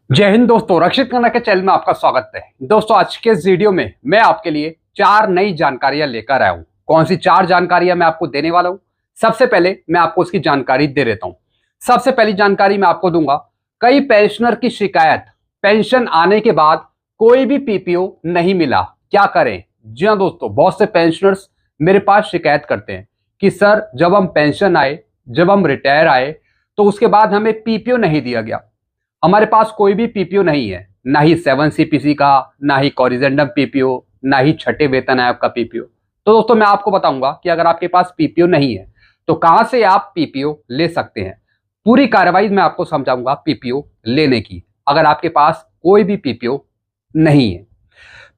जय हिंद दोस्तों, रक्षित कन्नड़ के चैनल में आपका स्वागत है। दोस्तों, आज के इस वीडियो में मैं आपके लिए 4 नई जानकारियां लेकर आया हूं। कौन सी 4 जानकारियां मैं आपको देने वाला हूं? सबसे पहले मैं आपको उसकी जानकारी दे देता हूं। सबसे पहली जानकारी मैं आपको दूंगा, कई पेंशनर की शिकायत, पेंशन आने के बाद कोई भी पीपीओ नहीं मिला, क्या करें? जी हाँ दोस्तों, बहुत से पेंशनर्स मेरे पास शिकायत करते हैं कि सर, जब हम पेंशन आए, जब हम रिटायर आए, तो उसके बाद हमें पीपीओ नहीं दिया गया। हमारे पास कोई भी पीपीओ नहीं है, ना ही 7 सीपीसी का, ना ही कॉरिजेंडम पीपीओ, ना ही छठे वेतन आयोग का पीपीओ। तो दोस्तों, मैं आपको बताऊंगा कि अगर आपके पास पीपीओ नहीं है तो कहां से आप पीपीओ ले सकते हैं। पूरी कार्रवाई मैं आपको समझाऊंगा पीपीओ लेने की, अगर आपके पास कोई भी पीपीओ नहीं है।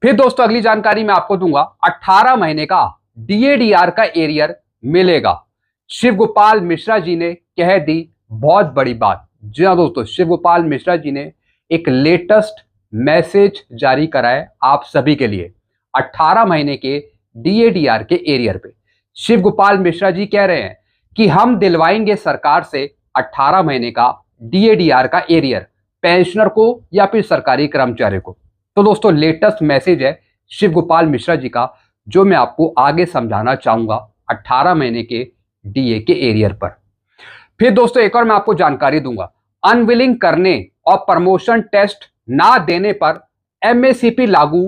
फिर दोस्तों, अगली जानकारी मैं आपको दूंगा, 18 महीने का डीएडीआर का एरियर मिलेगा। शिव गोपाल मिश्रा जी ने कह दी बहुत बड़ी बात। जी हाँ दोस्तों, शिव गोपाल मिश्रा जी ने एक लेटेस्ट मैसेज जारी करा है आप सभी के लिए। 18 महीने के डीएडीआर के एरियर पे शिव गोपाल मिश्रा जी कह रहे हैं कि हम दिलवाएंगे सरकार से 18 महीने का डीएडीआर का एरियर, पेंशनर को या फिर सरकारी कर्मचारी को। तो दोस्तों, लेटेस्ट मैसेज है शिव गोपाल मिश्रा जी का, जो मैं आपको आगे समझाना चाहूंगा 18 महीने के डीए के एरियर पर। फिर दोस्तों, एक और मैं आपको जानकारी दूंगा, अनविलिंग करने और प्रमोशन टेस्ट ना देने पर एमएससीपी लागू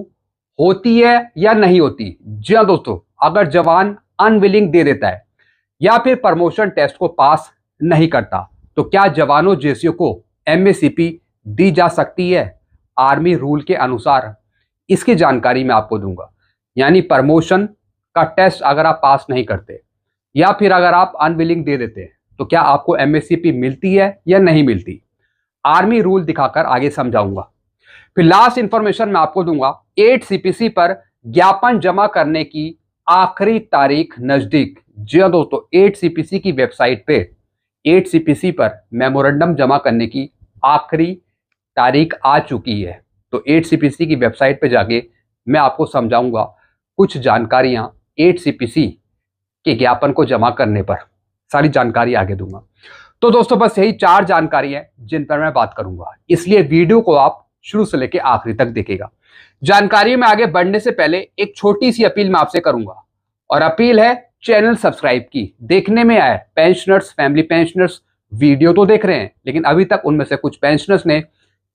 होती है या नहीं होती। जी हाँ दोस्तों, अगर जवान अनविलिंग दे देता है या फिर प्रमोशन टेस्ट को पास नहीं करता, तो क्या जवानों जैसियों को एमएससीपी दी जा सकती है आर्मी रूल के अनुसार? इसकी जानकारी मैं आपको दूंगा। यानी प्रमोशन का टेस्ट अगर आप पास नहीं करते या फिर अगर आप अनविलिंग दे देते हैं, तो क्या आपको एमएससीपी मिलती है या नहीं मिलती? आर्मी रूल दिखाकर आगे समझाऊंगा। फिर लास्ट इंफॉर्मेशन मैं आपको दूंगा, 8 सीपीसी पर ज्ञापन जमा करने की आखिरी तारीख नजदीक। जी हाँ दोस्तों, 8 सीपीसी की वेबसाइट पे 8 सीपीसी पर मेमोरेंडम जमा करने की आखिरी तारीख आ चुकी है। तो 8 सीपीसी की वेबसाइट पे जाके मैं आपको समझाऊंगा कुछ जानकारियां 8 सीपीसी के ज्ञापन को जमा करने पर, सारी जानकारी आगे दूंगा। तो दोस्तों, बस यही 4 जानकारी है जिन पर मैं बात करूंगा, इसलिए वीडियो को आप शुरू से लेकर आखिरी तक देखिएगा। जानकारी में आगे बढ़ने से पहले एक छोटी सी अपील मैं आपसे करूंगा, और अपील है चैनल सब्सक्राइब की। देखने में आया पेंशनर्स, फैमिली पेंशनर्स वीडियो तो देख रहे हैं, लेकिन अभी तक उनमें से कुछ पेंशनर्स ने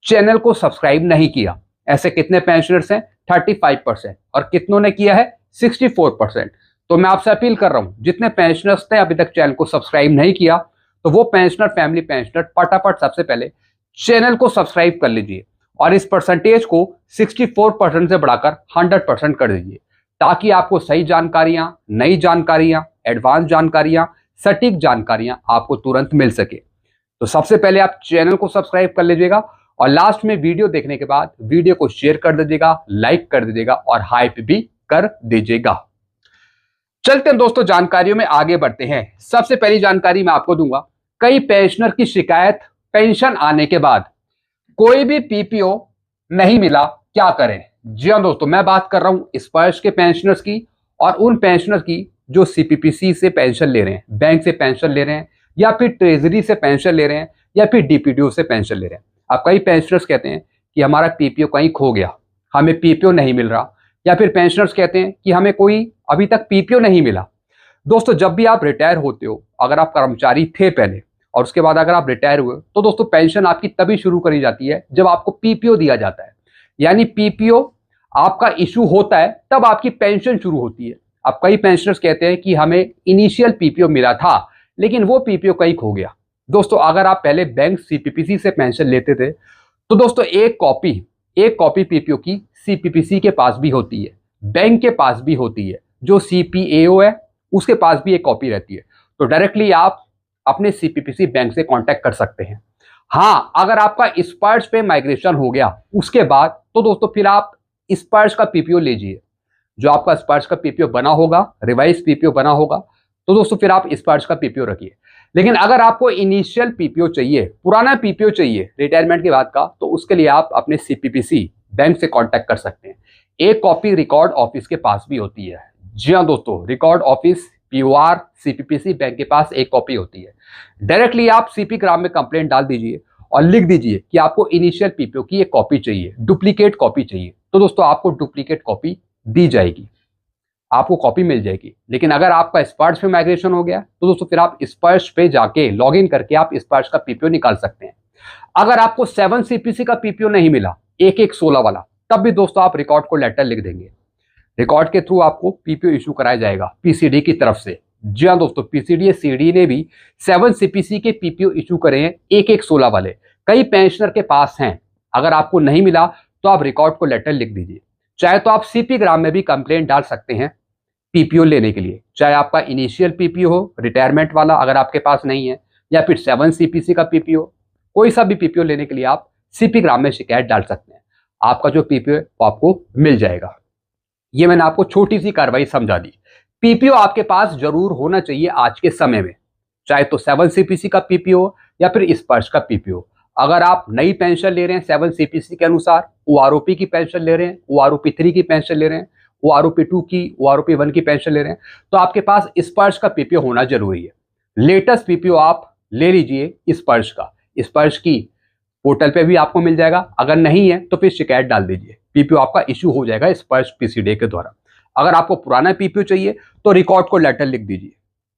चैनल को सब्सक्राइब नहीं किया। ऐसे कितने पेंशनर्स हैं? 35%। और कितनों ने किया है? 64%। तो मैं आपसे अपील कर रहा हूं, जितने पेंशनर्स ने अभी तक चैनल को सब्सक्राइब नहीं किया, तो वो पेंशनर, फैमिली पेंशनर फटाफट सबसे पहले चैनल को सब्सक्राइब कर लीजिए और इस परसेंटेज को 64% से बढ़ाकर 100% कर दीजिए, ताकि आपको सही जानकारियां, नई जानकारियां, एडवांस जानकारियां, सटीक जानकारियां आपको तुरंत मिल सके। तो सबसे पहले आप चैनल को सब्सक्राइब कर लीजिएगा और लास्ट में वीडियो देखने के बाद वीडियो को शेयर कर दीजिएगा, लाइक कर दीजिएगा और हाइप भी कर दीजिएगा। चलते हैं दोस्तों, जानकारियों में आगे बढ़ते हैं। सबसे पहली जानकारी मैं आपको दूंगा, कई पेंशनर की शिकायत, पेंशन आने के बाद कोई भी पीपीओ नहीं मिला, क्या करें? जी हाँ दोस्तों, मैं बात कर रहा हूं स्पर्श के पेंशनर्स की और उन पेंशनर्स की जो सीपीपीसी से पेंशन ले रहे हैं, बैंक से पेंशन ले रहे हैं या फिर ट्रेजरी से पेंशन ले रहे हैं या फिर डीपीडीओ से पेंशन ले रहे हैं। अब कई पेंशनर्स कहते हैं कि हमारा पीपीओ कहीं खो गया, हमें पीपीओ नहीं मिल रहा, या फिर पेंशनर्स कहते हैं कि हमें कोई अभी तक पीपीओ नहीं मिला। दोस्तों, जब भी आप रिटायर होते हो, अगर आप कर्मचारी थे पहले और उसके बाद अगर आप रिटायर हुए, तो दोस्तों पेंशन आपकी तभी शुरू करी जाती है जब आपको पीपीओ दिया जाता है। यानी पीपीओ आपका इशू होता है तब आपकी पेंशन शुरू होती है। अब कई पेंशनर्स कहते हैं कि हमें इनिशियल पीपीओ मिला था, लेकिन वो पीपीओ कहीं खो गया। दोस्तों, अगर आप पहले बैंक सीपीपीसी से पेंशन लेते थे, तो दोस्तों एक कॉपी पीपीओ की सीपीपीसी के पास भी होती है, बैंक के पास भी होती है, जो सीपीएओ है उसके पास भी एक कॉपी रहती है। तो डायरेक्टली आप अपने सीपीपीसी बैंक से कांटेक्ट कर सकते हैं। हाँ, अगर आपका स्पर्श पे माइग्रेशन हो गया उसके बाद, तो दोस्तों फिर आप स्पर्श का पीपीओ लीजिए। जो आपका स्पर्श का पीपीओ बना होगा, रिवाइज पीपीओ बना होगा, तो दोस्तों फिर आप स्पर्श का पीपीओ रखिए। लेकिन अगर आपको इनिशियल पीपीओ चाहिए, पुराना पीपीओ चाहिए रिटायरमेंट के बाद का, तो उसके लिए आप अपने सीपीपीसी बैंक से कांटेक्ट कर सकते हैं। एक कॉपी रिकॉर्ड ऑफिस के पास भी होती है। जी हाँ दोस्तों, रिकॉर्ड ऑफिस, पीओआर, सीपीपीसी बैंक के पास एक कॉपी होती है। डायरेक्टली आप सीपी ग्राम में कंप्लेंट डाल दीजिए और लिख दीजिए कि आपको इनिशियल पीपीओ की एक कॉपी चाहिए, डुप्लीकेट कॉपी चाहिए। तो दोस्तों आपको डुप्लीकेट कॉपी दी जाएगी, आपको कॉपी मिल जाएगी। लेकिन अगर आपका स्पर्श पे माइग्रेशन हो गया तो दोस्तों फिर आप स्पर्श पे जाके लॉग इन करके आप स्पर्श का पीपीओ निकाल सकते हैं। अगर आपको 7 सीपीसी का पीपीओ नहीं मिला, 1116 वाला, तब भी दोस्तों आप रिकॉर्ड को लेटर लिख देंगे। रिकॉर्ड के थ्रू आपको पीपीओ इशू कराया जाएगा पीसीडी की तरफ से। जी हाँ दोस्तों, पीसीडी सीडी ने भी 7 सीपीसी के पीपीओ इशू करे हैं, 1116 वाले कई पेंशनर के पास हैं। अगर आपको नहीं मिला तो आप रिकॉर्ड को लेटर लिख दीजिए। चाहे तो आप सीपी ग्राम में भी कंप्लेंट डाल सकते हैं पीपीओ लेने के लिए, चाहे आपका इनिशियल पीपीओ हो रिटायरमेंट वाला अगर आपके पास नहीं है, या फिर 7 सीपीसी का पीपीओ, कोई सा भी पीपीओ लेने के लिए आप सीपी ग्राम में शिकायत डाल सकते हैं। आपका जो पीपीओ है वो आपको मिल जाएगा। ये मैंने आपको छोटी सी कार्रवाई समझा दी। पीपीओ आपके पास जरूर होना चाहिए आज के समय में, चाहे तो 7 सीपीसी का पीपीओ या फिर स्पर्श का पीपीओ। अगर आप नई पेंशन ले रहे हैं 7 सीपीसी के अनुसार, ओआरओपी की पेंशन ले रहे हैं, ओआरओपी 3 की पेंशन ले रहे हैं, ओआरओपी 2 की, ओआरओपी 1 की पेंशन ले रहे हैं, तो आपके पास स्पर्श का पीपीओ होना जरूरी है। लेटेस्ट पीपीओ आप ले लीजिए स्पर्श का, स्पर्श की पोर्टल पे भी आपको मिल जाएगा। अगर नहीं है तो फिर शिकायत डाल दीजिए, पीपीओ आपका इश्यू हो जाएगा स्पर्श पीसीडी के द्वारा। अगर आपको पुराना पीपीओ चाहिए तो रिकॉर्ड को लेटर लिख दीजिए।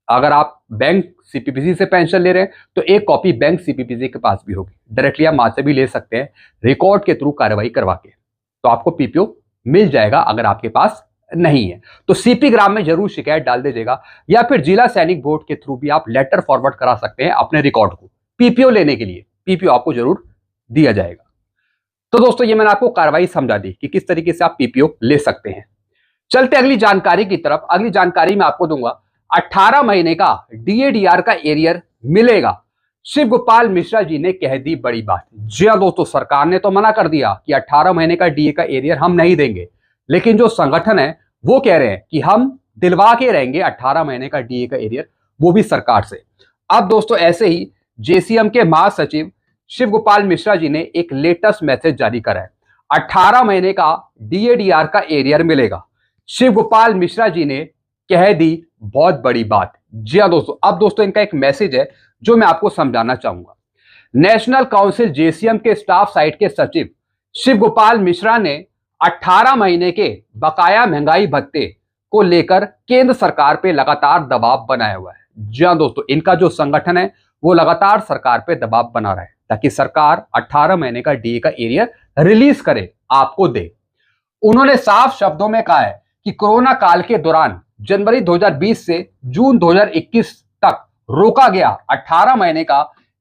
अगर आप बैंक सीपीपीसी से पेंशन ले रहे हैं तो एक कॉपी बैंक सीपीपीसी के पास भी होगी, डायरेक्टली आप वहां से भी ले सकते हैं रिकॉर्ड के थ्रू कार्रवाई करवा के, तो आपको पीपीओ मिल जाएगा। अगर आपके पास नहीं है तो सीपी ग्राम में जरूर शिकायत डाल दीजिएगा, या फिर जिला सैनिक बोर्ड के थ्रू भी आप लेटर फॉरवर्ड करा सकते हैं अपने रिकॉर्ड को पीपीओ लेने के लिए। पीपीओ आपको जरूर दिया जाएगा। तो दोस्तों ये मैंने आपको कार्रवाई समझा दी कि किस तरीके से आप पीपीओ ले सकते हैं। चलते अगली जानकारी की तरफ। अगली जानकारी मैं आपको दूंगा 18 महीने का डीएडीआर का एरियर मिलेगा। शिव गोपाल मिश्रा जी ने कह दी बड़ी बात। जी हाँ दोस्तों, सरकार ने तो मना कर दिया कि 18 महीने का डीए का एरियर हम नहीं देंगे, लेकिन जो संगठन है वो कह रहे हैं कि हम दिलवा के रहेंगे 18 महीने का डीए का एरियर, वो भी सरकार से। अब दोस्तों ऐसे ही जेसीएम के महासचिव शिव गोपाल मिश्रा जी ने एक लेटेस्ट मैसेज जारी करा है। 18 महीने का डीएडीआर का एरियर मिलेगा। शिव गोपाल मिश्रा जी ने कह दी बहुत बड़ी बात। जी हाँ दोस्तों, अब दोस्तों इनका एक मैसेज है जो मैं आपको समझाना चाहूंगा। नेशनल काउंसिल जेसीएम के स्टाफ साइट के सचिव शिव गोपाल मिश्रा ने 18 महीने के बकाया महंगाई भत्ते को लेकर केंद्र सरकार पे लगातार दबाव बनाया हुआ है। जी हाँ दोस्तों, इनका जो संगठन है वो लगातार सरकार पे दबाव बना रहा है ताकि सरकार 18 महीने का डीए का एरियर रिलीज करे, आपको दे। उन्होंने साफ शब्दों में कहा है कि कोरोना काल के दौरान जनवरी 2020 से जून 2021 तक रोका गया 18 महीने का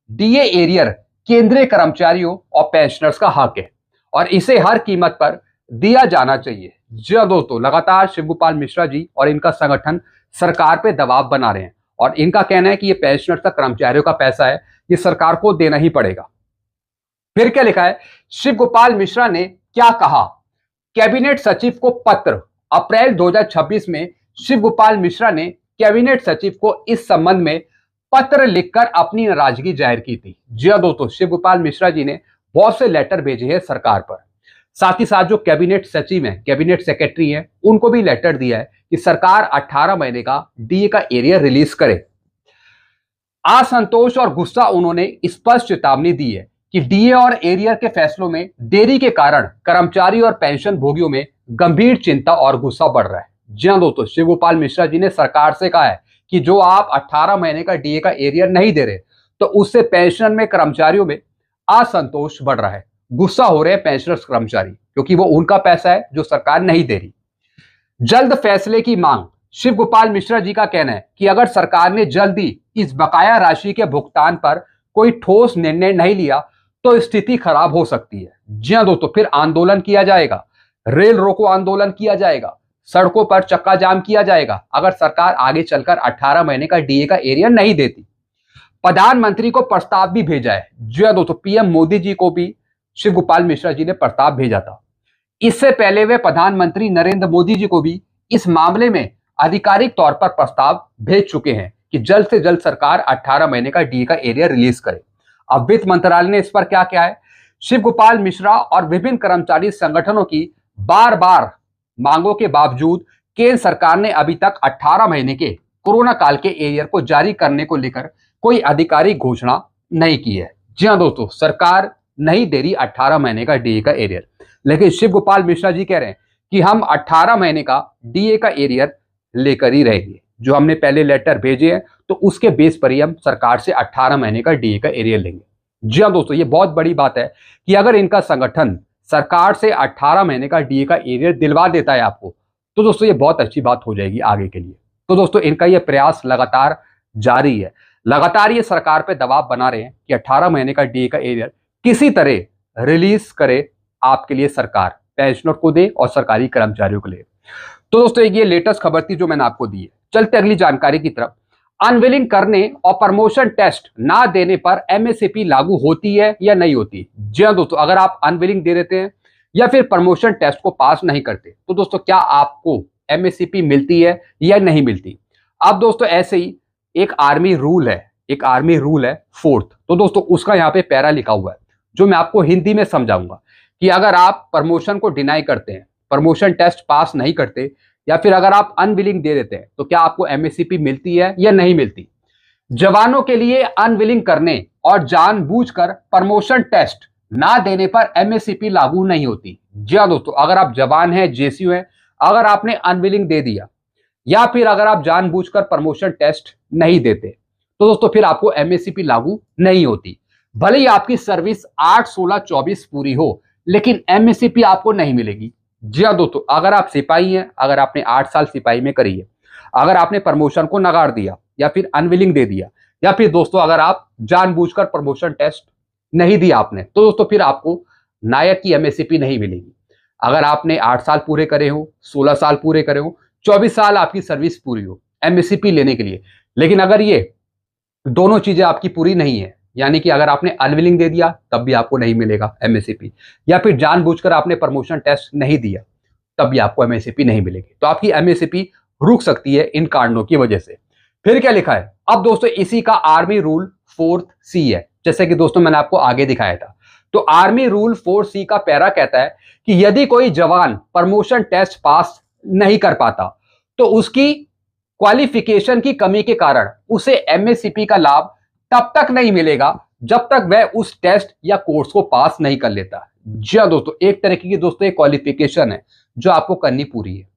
डीए एरियर केंद्रीय कर्मचारियों और पेंशनर्स का हक है और इसे हर कीमत पर दिया जाना चाहिए। जी हाँ दोस्तों, लगातार शिव गोपाल मिश्रा जी और इनका संगठन सरकार पे दबाव बना रहे हैं और इनका कहना है कि ये पेंशनर्स का, कर्मचारियों का पैसा है, ये सरकार को देना ही पड़ेगा। फिर क्या लिखा है, शिव गोपाल मिश्रा ने क्या कहा। कैबिनेट सचिव को पत्र। अप्रैल 2026 में शिव गोपाल मिश्रा ने कैबिनेट सचिव को इस संबंध में पत्र लिखकर अपनी नाराजगी जाहिर की थी। जी हाँ दोस्तों, शिव गोपाल मिश्रा जी ने बहुत से लेटर भेजे हैं सरकार पर। साथ ही साथ जो कैबिनेट सचिव हैं, कैबिनेट सेक्रेटरी हैं, उनको भी लेटर दिया है कि सरकार 18 महीने का डीए का एरियर रिलीज करे। असंतोष और गुस्सा उन्होंने स्पष्ट चेतावनी दी है कि डीए और एरियर के फैसलों में देरी के कारण कर्मचारी और पेंशन भोगियों में गंभीर चिंता और गुस्सा बढ़ रहा है। जी हाँ दोस्तों, शिव गोपाल मिश्रा जी ने सरकार से कहा है कि जो आप 18 महीने का डीए का एरियर नहीं दे रहे तो उससे पेंशन में कर्मचारियों में असंतोष बढ़ रहा है, गुस्सा हो रहे हैं पेंशनर्स कर्मचारी, क्योंकि वो उनका पैसा है जो सरकार नहीं दे रही। जल्द फैसले की मांग। शिव गोपाल मिश्रा जी का कहना है कि अगर सरकार ने जल्दी इस बकाया राशि के भुगतान पर कोई ठोस निर्णय नहीं लिया तो स्थिति खराब हो सकती है। जी हाँ दोस्तों, फिर आंदोलन किया जाएगा, रेल रोको आंदोलन किया जाएगा, सड़कों पर चक्का जाम किया जाएगा अगर सरकार आगे चलकर 18 महीने का डीए का एरियर नहीं देती। प्रधानमंत्री को प्रस्ताव भी भेजा है। जी हाँ दोस्तों, पीएम मोदी जी को भी शिव गोपाल मिश्रा जी ने प्रस्ताव भेजा था। इससे पहले वे प्रधानमंत्री नरेंद्र मोदी जी को भी इस मामले में आधिकारिक तौर पर प्रस्ताव भेज चुके हैं कि जल्द से जल्द सरकार 18 महीने का डीए का एरियर रिलीज करे। अब वित्त मंत्रालय ने इस पर क्या किया है, शिव गोपाल मिश्रा और विभिन्न कर्मचारी संगठनों की बार बार मांगों के बावजूद केंद्र सरकार ने अभी तक 18 महीने के कोरोना काल के एरियर को जारी करने को लेकर कोई आधिकारिक घोषणा नहीं की है। जी हाँ दोस्तों, सरकार नहीं दे रही 18 महीने का डीए का एरियर, लेकिन शिव गोपाल मिश्रा जी कह रहे हैं कि हम 18 महीने का डीए का एरियर लेकर ही रहेंगे। जो हमने पहले लेटर भेजे हैं तो उसके बेस पर ही हम सरकार से 18 महीने का डीए का एरियर लेंगे। जी हाँ दोस्तों, ये बहुत बड़ी बात है कि अगर इनका संगठन सरकार से 18 महीने का डीए का एरियर दिलवा देता है आपको, तो दोस्तों ये बहुत अच्छी बात हो जाएगी आगे के लिए। तो दोस्तों इनका ये प्रयास लगातार जारी है, लगातार ये सरकार पे दबाव बना रहे हैं कि 18 महीने का डीए का एरियर किसी तरह रिलीज करे आपके लिए सरकार, पेंशनर को दे और सरकारी कर्मचारियों को ले। तो दोस्तों एक ये लेटेस्ट खबर थी जो मैंने आपको दी है। चलते अगली जानकारी की तरफ। अनविलिंग करने और प्रमोशन टेस्ट ना देने पर एमएसपी लागू होती है या नहीं होती? जी हाँ दोस्तों, अगर आप अनविलिंग दे देते हैं या फिर प्रमोशन टेस्ट को पास नहीं करते तो दोस्तों क्या आपको एमएसपी मिलती है या नहीं मिलती? अब दोस्तों ऐसे ही एक आर्मी रूल है फोर्थ, तो दोस्तों उसका यहाँ पे पैरा लिखा हुआ है जो मैं आपको हिंदी में समझाऊंगा कि अगर आप प्रमोशन को डिनाई करते हैं, प्रमोशन टेस्ट पास नहीं करते या फिर अगर आप अनविलिंग दे देते हैं तो क्या आपको एमएसपी मिलती है या नहीं मिलती? जवानों के लिए अनविलिंग करने और जानबूझकर प्रमोशन टेस्ट ना देने पर एमएसपी लागू नहीं होती। जी हाँ दोस्तों, अगर आप जवान हैं, जेसीयू हैं, अगर आपने अनविलिंग दे दिया या फिर अगर आप जानबूझकर प्रमोशन टेस्ट नहीं देते तो दोस्तों फिर आपको एमएसपी लागू नहीं होती। भले ही आपकी सर्विस 8, 16, 24 पूरी हो, लेकिन एमएसपी आपको नहीं मिलेगी। जी हाँ दोस्तों, अगर आप सिपाही हैं, अगर आपने 8 साल सिपाही में करी है, अगर आपने प्रमोशन को नकार दिया या फिर अनविलिंग दे दिया या फिर दोस्तों अगर आप जानबूझकर प्रमोशन टेस्ट नहीं दिया आपने, तो दोस्तों फिर आपको नायक की एमएसपी नहीं मिलेगी। अगर आपने 8 साल पूरे करे हो, 16 साल पूरे करे हो, 24 साल आपकी सर्विस पूरी हो एमएसपी लेने के लिए, लेकिन अगर ये दोनों चीजें आपकी पूरी नहीं है, यानी कि अगर आपने अनविलिंग दे दिया तब भी आपको नहीं मिलेगा एमएसपी, या फिर जानबूझकर आपने प्रमोशन टेस्ट नहीं दिया तब भी आपको एमएसपी नहीं मिलेगी, तो आपकी एमएसपी रुक सकती है इन कारणों की वजह से। फिर क्या लिखा है? अब दोस्तों इसी का आर्मी रूल 4C है, जैसे कि दोस्तों मैंने आपको आगे दिखाया था। तो आर्मी रूल 4C का पैरा कहता है कि यदि कोई जवान प्रमोशन टेस्ट पास नहीं कर पाता तो उसकी क्वालिफिकेशन की कमी के कारण उसे एमएसपी का लाभ तब तक नहीं मिलेगा जब तक वह उस टेस्ट या कोर्स को पास नहीं कर लेता। जी हाँ दोस्तों, एक तरीके की दोस्तों एक क्वालिफिकेशन है जो आपको करनी पूरी है।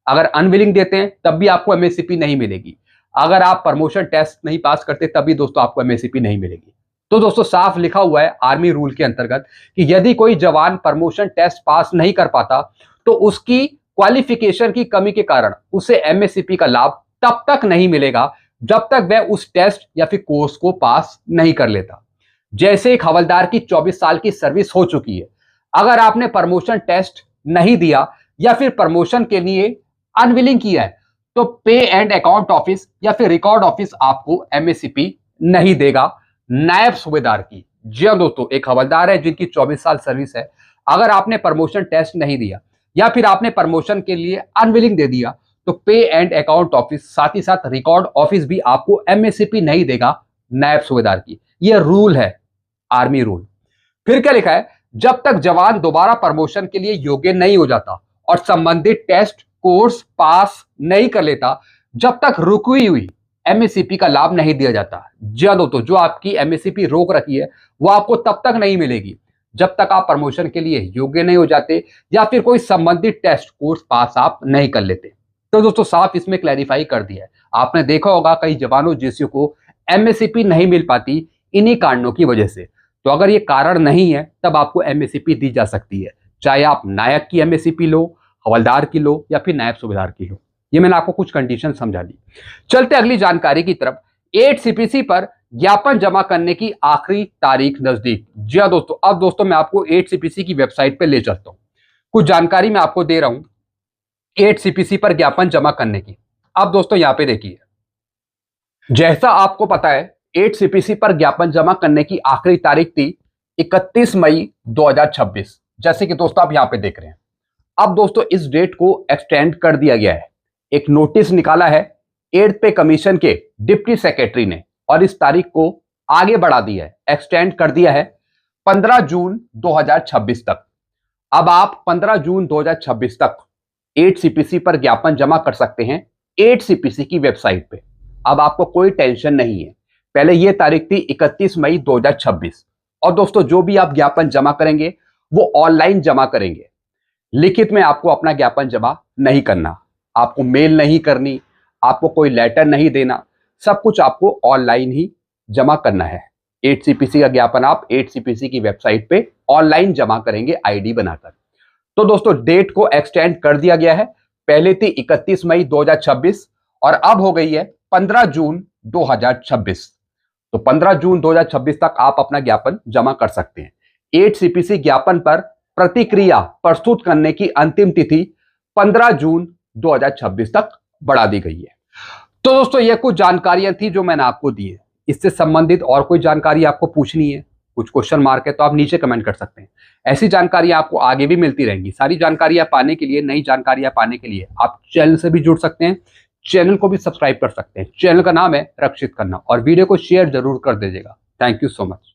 अगर अनविलिंग देते हैं तब भी आपको एमएसपी नहीं मिलेगी, अगर आप प्रमोशन टेस्ट नहीं पास करते तब भी दोस्तों आपको एमएसपी नहीं मिलेगी। तो दोस्तों साफ लिखा हुआ है आर्मी रूल के अंतर्गत कि यदि कोई जवान प्रमोशन टेस्ट पास नहीं कर पाता तो उसकी क्वालिफिकेशन की कमी के कारण उसे एमएसपी का लाभ तब तक नहीं मिलेगा जब तक वह उस टेस्ट या फिर कोर्स को पास नहीं कर लेता। जैसे एक हवलदार की 24 साल की सर्विस हो चुकी है, अगर आपने प्रमोशन टेस्ट नहीं दिया या फिर प्रमोशन के लिए अनविलिंग किया है तो पे एंड अकाउंट ऑफिस या फिर रिकॉर्ड ऑफिस आपको एमएसपी नहीं देगा नायब सूबेदार की। जी हाँ दोस्तों, एक हवलदार है जिनकी 24 साल सर्विस है, अगर आपने प्रमोशन टेस्ट नहीं दिया या फिर आपने प्रमोशन के लिए अनविलिंग दे दिया तो पे एंड अकाउंट ऑफिस साथ ही साथ रिकॉर्ड ऑफिस भी आपको एमएसपी नहीं देगा नायब सूबेदार की। यह रूल है आर्मी रूल। फिर क्या लिखा है? जब तक जवान दोबारा प्रमोशन के लिए योग्य नहीं हो जाता और संबंधित टेस्ट कोर्स पास नहीं कर लेता, जब तक रुकी हुई एमएसपी का लाभ नहीं दिया जाता। जी हाँ दोस्तों, जो आपकी एमएसपी रोक रखी है वो आपको तब तक नहीं मिलेगी जब तक आप प्रमोशन के लिए योग्य नहीं हो जाते या फिर कोई संबंधित टेस्ट कोर्स पास आप नहीं कर लेते। तो दोस्तों साफ इसमें क्लैरिफाई कर दिया है। आपने देखा होगा कई जवानों जेसीयू को एमएसपी नहीं मिल पाती इन्हीं कारणों की वजह से। तो अगर ये कारण नहीं है तब आपको एमएसपी दी जा सकती है, चाहे आप नायक की एमएसपी लो, हवलदार की लो या फिर नायब सूबेदार की लो। ये मैंने आपको कुछ कंडीशन समझा दी। चलते अगली जानकारी की तरफ। 8 सीपीसी पर ज्ञापन जमा करने की आखिरी तारीख नजदीक। जी हाँ दोस्तों, अब दोस्तों मैं आपको 8 सीपीसी की वेबसाइट पे ले चलता हूँ, कुछ जानकारी मैं आपको दे रहा हूँ 8 सीपीसी पर ज्ञापन जमा करने की। अब दोस्तों यहाँ पे देखिए, जैसा आपको पता है 8 सीपीसी पर ज्ञापन जमा करने की आखिरी तारीख थी 31 मई 2026, जैसे कि दोस्तों आप यहाँ पे देख रहे हैं। अब दोस्तों इस डेट को एक्सटेंड कर दिया गया है, एक नोटिस निकाला है 8th पे कमीशन के डिप्टी सेक्रेटरी ने और इस तारीख को आगे बढ़ा दिया है, एक्सटेंड कर दिया है 15 जून 2026 तक। अब आप 15 जून 2026 तक 8 सीपीसी पर ज्ञापन जमा कर सकते हैं 8 सीपीसी की वेबसाइट पे। अब आपको कोई टेंशन नहीं है, पहले यह तारीख थी 31 मई 2026 और दोस्तों जो भी आप ज्ञापन जमा करेंगे वो ऑनलाइन जमा करेंगे, लिखित में आपको अपना ज्ञापन जमा नहीं करना, आपको मेल नहीं करनी, आपको कोई लेटर नहीं देना, सब कुछ आपको ऑनलाइन ही जमा करना है। 8CPC का ज्ञापन आप 8CPC की वेबसाइट पे ऑनलाइन जमा करेंगे आईडी बनाकर। तो दोस्तों डेट को एक्सटेंड कर दिया गया है, पहले थी 31 मई 2026 और अब हो गई है 15 जून 2026। तो 15 जून 2026 तक आप अपना ज्ञापन जमा कर सकते हैं। 8CPC ज्ञापन पर प्रतिक्रिया प्रस्तुत करने की अंतिम तिथि 15 जून 2026 तक बढ़ा दी गई है। तो दोस्तों ये कुछ जानकारियां थी जो मैंने आपको दी है। इससे संबंधित और कोई जानकारी आपको पूछनी है, कुछ क्वेश्चन मार्क है, तो आप नीचे कमेंट कर सकते हैं। ऐसी जानकारियां आपको आगे भी मिलती रहेंगी। सारी जानकारियां पाने के लिए, नई जानकारियां पाने के लिए आप चैनल से भी जुड़ सकते हैं, चैनल को भी सब्सक्राइब कर सकते हैं। चैनल का नाम है रक्षित खन्ना और वीडियो को शेयर जरूर कर दीजिएगा। Thank you so much.